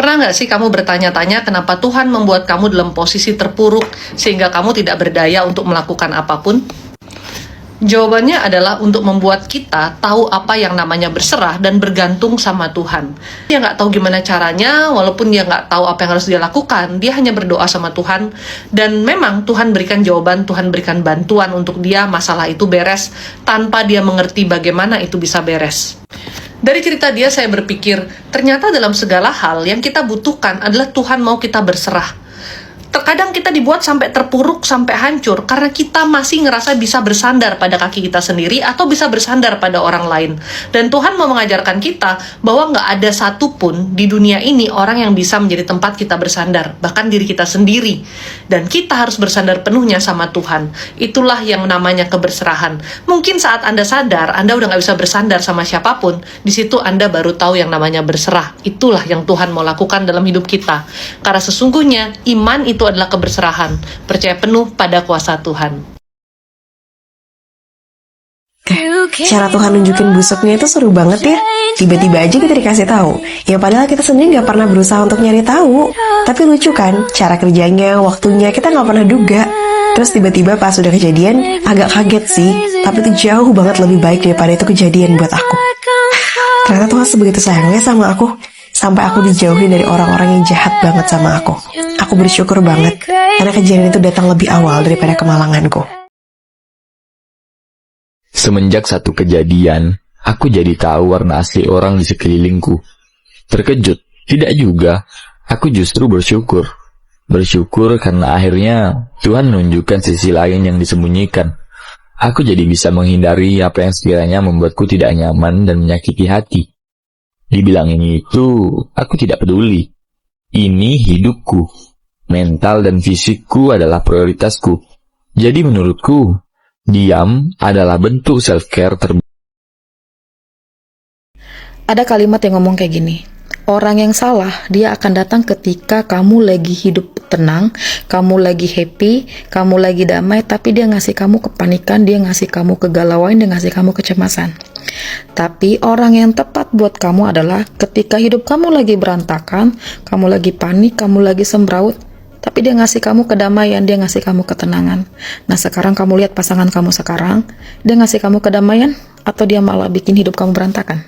Pernah nggak sih kamu bertanya-tanya kenapa Tuhan membuat kamu dalam posisi terpuruk sehingga kamu tidak berdaya untuk melakukan apapun? Jawabannya adalah untuk membuat kita tahu apa yang namanya berserah dan bergantung sama Tuhan. Dia nggak tahu gimana caranya, walaupun dia nggak tahu apa yang harus dia lakukan, dia hanya berdoa sama Tuhan. Dan memang Tuhan berikan jawaban, Tuhan berikan bantuan untuk dia masalah itu beres, tanpa dia mengerti bagaimana itu bisa beres. Dari cerita dia saya berpikir, ternyata dalam segala hal yang kita butuhkan adalah Tuhan mau kita berserah. Terkadang kita dibuat sampai terpuruk, sampai hancur, karena kita masih ngerasa bisa bersandar pada kaki kita sendiri atau bisa bersandar pada orang lain. Dan Tuhan mau mengajarkan kita bahwa nggak ada satupun di dunia ini orang yang bisa menjadi tempat kita bersandar, bahkan diri kita sendiri. Dan kita harus bersandar penuhnya sama Tuhan. Itulah yang namanya keberserahan. Mungkin saat Anda sadar, Anda udah nggak bisa bersandar sama siapapun, di situ Anda baru tahu yang namanya berserah. Itulah yang Tuhan mau lakukan dalam hidup kita. Karena sesungguhnya iman itu adalah keberserahan, percaya penuh pada kuasa Tuhan. Cara Tuhan nunjukin busuknya itu seru banget ya. Tiba-tiba aja kita dikasih tahu. Ya padahal kita sendiri nggak pernah berusaha untuk nyari tahu. Tapi lucu kan, cara kerjanya, waktunya kita nggak pernah duga. Terus tiba-tiba pas udah kejadian, agak kaget sih. Tapi itu jauh banget lebih baik daripada itu kejadian buat aku. Ternyata Tuhan sebegitu sayangnya sama aku. Sampai aku dijauhi dari orang-orang yang jahat banget sama aku. Aku bersyukur banget, karena kejadian itu datang lebih awal daripada kemalanganku. Semenjak satu kejadian, aku jadi tahu warna asli orang di sekelilingku. Terkejut? Tidak juga. Aku justru bersyukur. Bersyukur karena akhirnya Tuhan menunjukkan sisi lain yang disembunyikan. Aku jadi bisa menghindari apa yang sekiranya membuatku tidak nyaman dan menyakiti hati. Dibilangin itu, aku tidak peduli. Ini hidupku. Mental dan fisikku adalah prioritasku. Jadi menurutku, diam adalah bentuk self-care terbaik. Ada kalimat yang ngomong kayak gini, orang yang salah, dia akan datang ketika kamu lagi hidup tenang, kamu lagi happy, kamu lagi damai, tapi dia ngasih kamu kepanikan, dia ngasih kamu kegalauan, dia ngasih kamu kecemasan. Tapi orang yang tepat buat kamu adalah ketika hidup kamu lagi berantakan, kamu lagi panik, kamu lagi sembraut, tapi dia ngasih kamu kedamaian, dia ngasih kamu ketenangan. Nah sekarang kamu lihat pasangan kamu sekarang, dia ngasih kamu kedamaian, atau dia malah bikin hidup kamu berantakan?